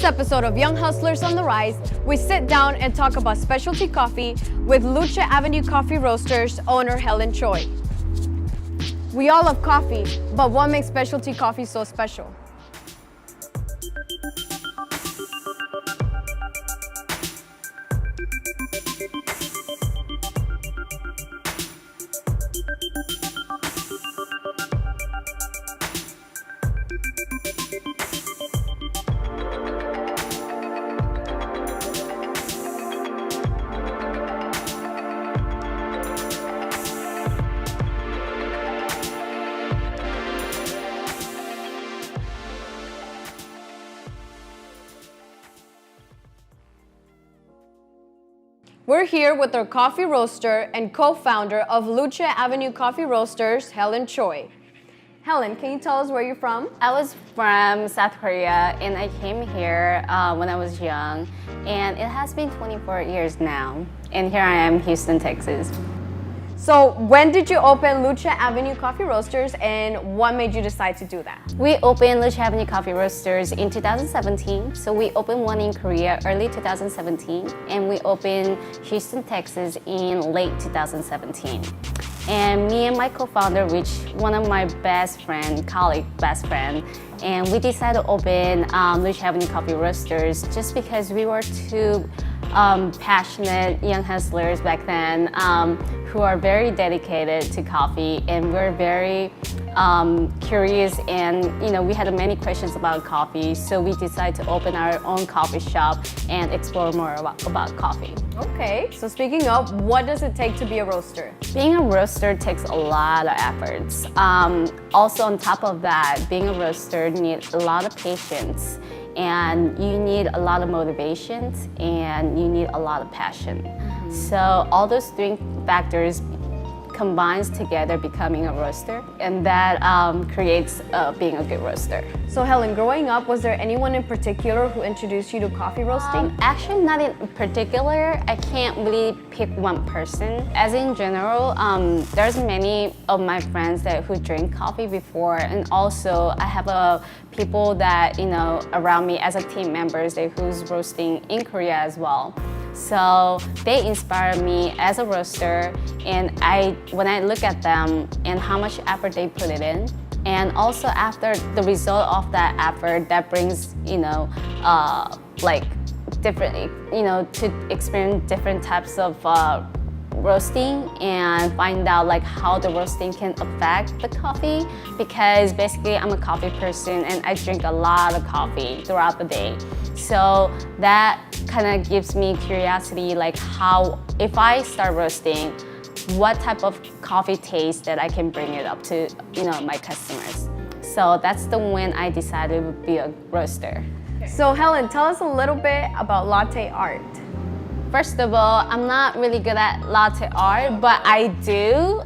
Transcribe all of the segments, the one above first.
episode of Young Hustlers on the Rise, we sit down and talk about specialty coffee with Luce Avenue Coffee Roasters owner Helen Choi. We all love coffee, but what makes specialty coffee so special? We're here with our coffee roaster and co-founder of Luce Avenue Coffee Roasters, Helen Choi. Helen, can you tell us where you're from? I was from South Korea and I came here when I was young, and it has been 24 years now. And here I am, Houston, Texas. So when did you open Luce Avenue Coffee Roasters and what made you decide to do that? We opened Luce Avenue Coffee Roasters in 2017. So we opened one in Korea early 2017, and we opened Houston, Texas in late 2017. And me and my co-founder, which one of my best friend, and we decided to open Luce Avenue Coffee Roasters just because we were two passionate young hustlers back then who are very dedicated to coffee, and we're very curious, and we had many questions about coffee, so we decided to open our own coffee shop and explore more about coffee. Okay, so speaking of, what does it take to be a roaster? Being a roaster takes a lot of efforts. Also on top of that, being a roaster needs a lot of patience, and you need a lot of motivation, and you need a lot of passion. So all those three factors combines together becoming a roaster, and that creates being a good roaster. So Helen, growing up, was there anyone in particular who introduced you to coffee roasting? Actually, not in particular. I can't really pick one person. As in general, there's many of my friends who drink coffee before, and also I have people that around me as a team members who's roasting in Korea as well. So they inspire me as a roaster, and when I look at them and how much effort they put it in, and also after the result of that effort, that brings to experience different types of roasting and find out how the roasting can affect the coffee, because basically I'm a coffee person and I drink a lot of coffee throughout the day. So that kind of gives me curiosity, how, if I start roasting, what type of coffee taste that I can bring it up to my customers. So that's when I decided to be a roaster. So Helen, tell us a little bit about latte art. First of all, I'm not really good at latte art, but I do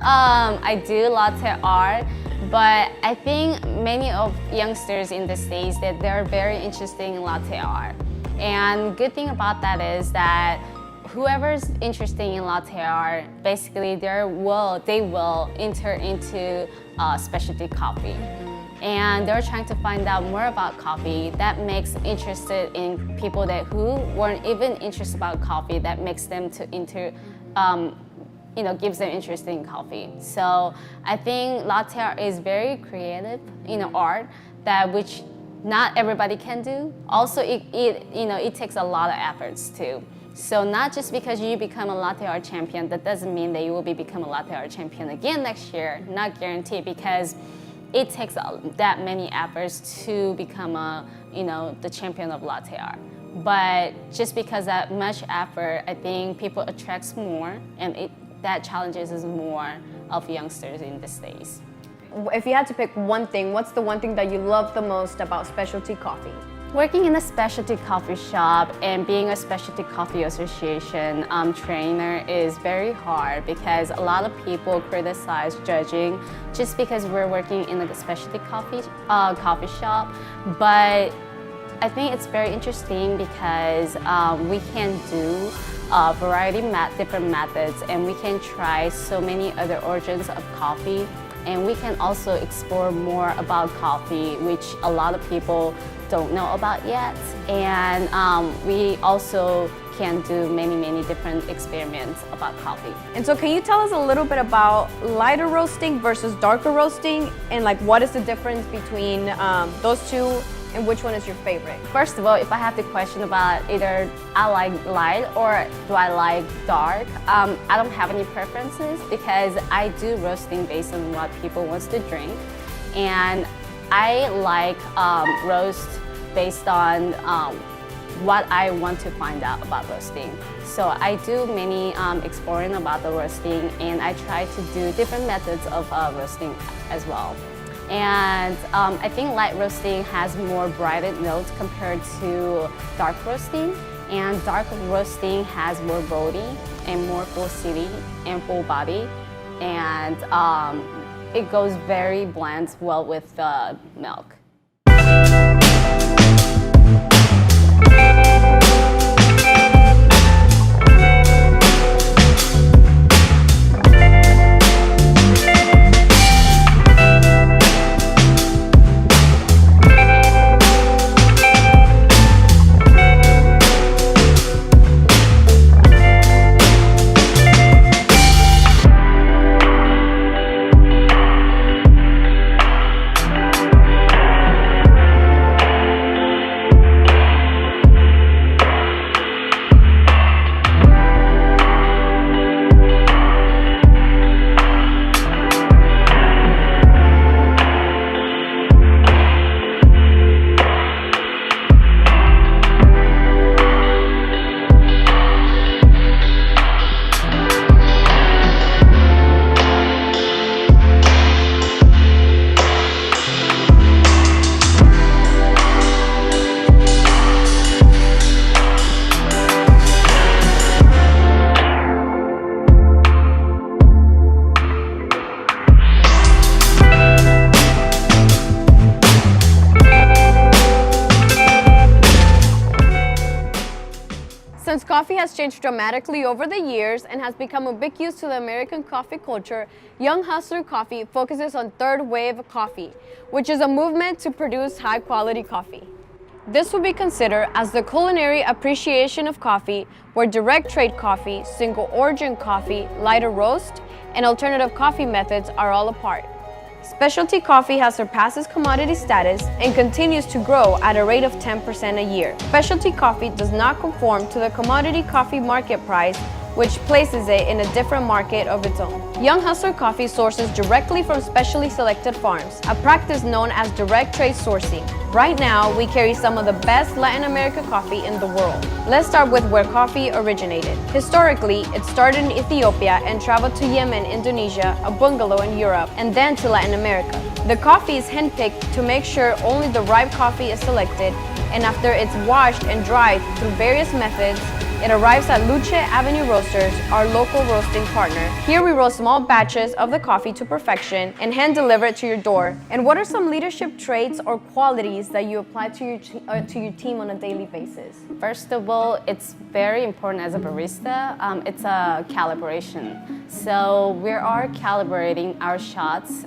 latte art. But I think many of youngsters in the States that they're very interested in latte art. And good thing about that is that whoever's interested in latte art, basically they will enter into specialty coffee. And they're trying to find out more about coffee. That makes interested in people who weren't even interested about coffee. That makes them to gives them interest in coffee. So I think latte art is very creative, art which not everybody can do. Also, it takes a lot of efforts too. So not just because you become a latte art champion, that doesn't mean that you will become a latte art champion again next year. Not guaranteed, because it takes that many efforts to become the champion of latte art. But just because that much effort, I think people attracts more, and that challenges more of youngsters in these days. If you had to pick one thing, what's the one thing that you love the most about specialty coffee? Working in a specialty coffee shop and being a specialty coffee association trainer is very hard, because a lot of people criticize judging just because we're working in a specialty coffee shop. But I think it's very interesting because we can do a variety of different methods, and we can try so many other origins of coffee. and we can also explore more about coffee, which a lot of people don't know about yet. And we also can do many different experiments about coffee. And so can you tell us a little bit about lighter roasting versus darker roasting, and like what is the difference between those two, and which one is your favorite? First of all, if I have the question about either I like light or do I like dark, I don't have any preferences because I do roasting based on what people wants to drink. And I like roast based on what I want to find out about roasting. So I do many exploring about the roasting, and I try to do different methods of roasting as well. And I think light roasting has more brighter notes compared to dark roasting. And dark roasting has more body and more full city and full body. And it goes very blends well with the milk. Since coffee has changed dramatically over the years and has become ubiquitous to the American coffee culture, Young Hustler Coffee focuses on third wave coffee, which is a movement to produce high quality coffee. This will be considered as the culinary appreciation of coffee, where direct trade coffee, single origin coffee, lighter roast, and alternative coffee methods are all a part. Specialty coffee has surpassed its commodity status and continues to grow at a rate of 10% a year. Specialty coffee does not conform to the commodity coffee market price, which places it in a different market of its own. Young Hustler Coffee sources directly from specially selected farms, a practice known as direct trade sourcing. Right now, we carry some of the best Latin American coffee in the world. Let's start with where coffee originated. Historically, it started in Ethiopia and traveled to Yemen, Indonesia, a bungalow in Europe, and then to Latin America. The coffee is handpicked to make sure only the ripe coffee is selected, and after it's washed and dried through various methods, it arrives at Luce Avenue Roasters, our local roasting partner. Here we roast small batches of the coffee to perfection and hand deliver it to your door. And what are some leadership traits or qualities that you apply to your team on a daily basis? First of all, it's very important as a barista. It's a calibration. So we are calibrating our shots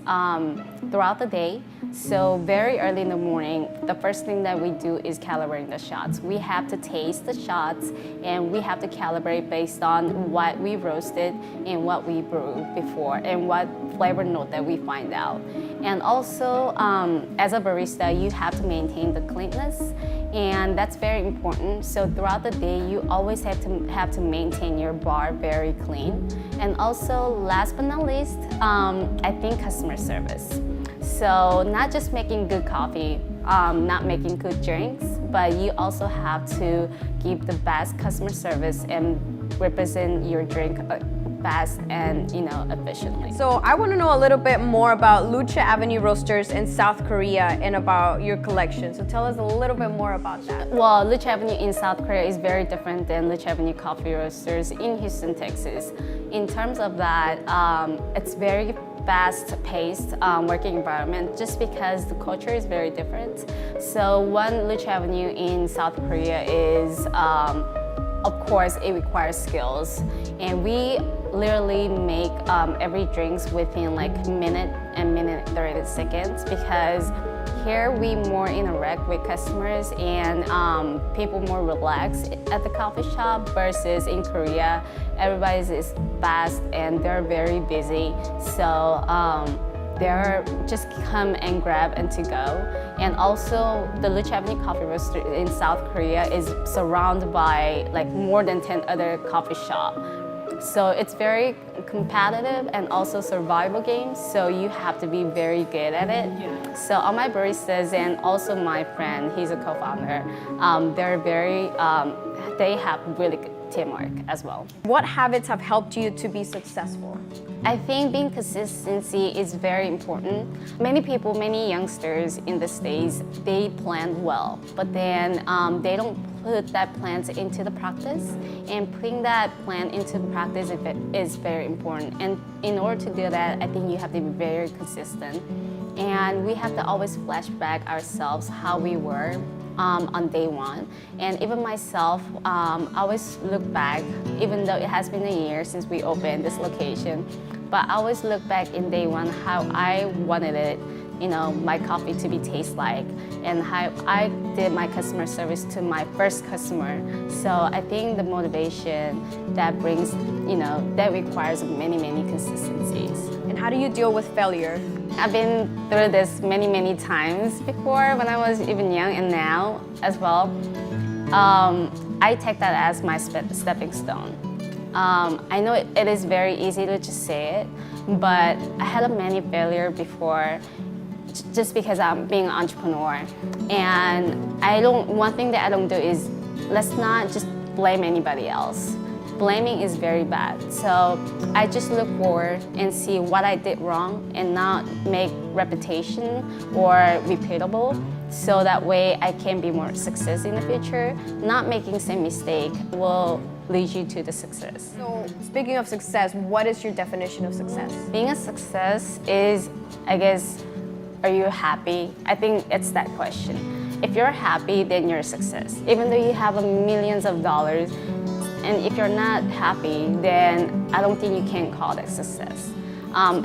throughout the day. So very early in the morning, the first thing that we do is calibrating the shots. We have to taste the shots, and we have to calibrate based on what we roasted and what we brewed before and what flavor note that we find out. And also, as a barista, you have to maintain the cleanness, and that's very important. So throughout the day, you always have to maintain your bar very clean. And also, last but not least, I think customer service. So not just making good coffee, not making good drinks, but you also have to give the best customer service and represent your drink fast and efficiently. So I want to know a little bit more about Luce Avenue Roasters in South Korea and about your collection. So tell us a little bit more about that. Well, Luce Avenue in South Korea is very different than Luce Avenue Coffee Roasters in Houston, Texas. In terms of that, it's very fast-paced working environment just because the culture is very different. So one Luce Avenue in South Korea is of course, it requires skills. And we literally make every drinks within like minute and minute 30 seconds because here we more interact with customers and people more relaxed at the coffee shop versus in Korea, everybody is fast and they're very busy. So they're just come and grab and to go. And also the Luce Avenue Coffee Roaster in South Korea is surrounded by like more than 10 other coffee shops. So it's very competitive and also survival game, so you have to be very good at it. Yeah. So all my baristas and also my friend, he's a co-founder, they have really good teamwork as well. What habits have helped you to be successful? I think being consistency is very important. Many people, many youngsters in the States, they plan well, but then they don't put that plan into the practice. And putting that plan into practice is very important. And in order to do that, I think you have to be very consistent. And we have to always flashback ourselves how we were on day one. And even myself, I always look back, even though it has been a year since we opened this location, but I always look back in day one how I wanted it, my coffee to be taste like, and how I did my customer service to my first customer. So I think the motivation that brings, that requires many, many consistencies. And how do you deal with failure? I've been through this many, many times before when I was even young and now as well. I take that as my stepping stone. I know it is very easy to just say it, but I had many failures before just because I'm being an entrepreneur. And one thing that I don't do is let's not just blame anybody else. Blaming is very bad. So I just look forward and see what I did wrong and not make repetition or repeatable. So that way I can be more success in the future. Not making same mistake will lead you to the success. So speaking of success, what is your definition of success? Being a success is, I guess, are you happy? I think it's that question. If you're happy, then you're a success. Even though you have millions of dollars, and if you're not happy, then I don't think you can call that success.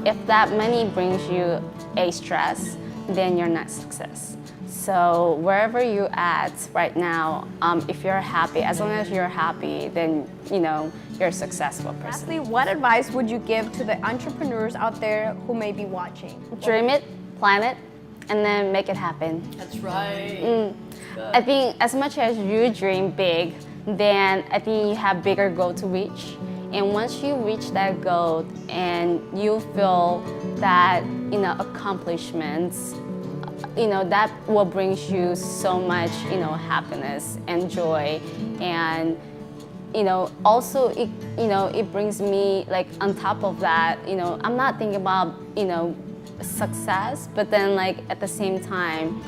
If that money brings you a stress, then you're not success. So wherever you're at right now, if you're happy, as long as you're happy, then you're a successful person. Lastly, what advice would you give to the entrepreneurs out there who may be watching? Dream it, plan it, and then make it happen. That's right. I think as much as you dream big, then I think you have bigger goal to reach. And once you reach that goal and you feel that, accomplishments, that will bring you so much, happiness and joy. And, also it brings me like on top of that, I'm not thinking about, success, but then like at the same time,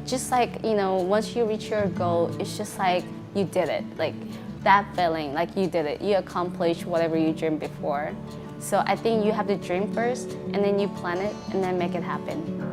just like, once you reach your goal, it's just like you did it. Like that feeling, like you did it. You accomplished whatever you dreamed before. So I think you have to dream first, and then you plan it, and then make it happen.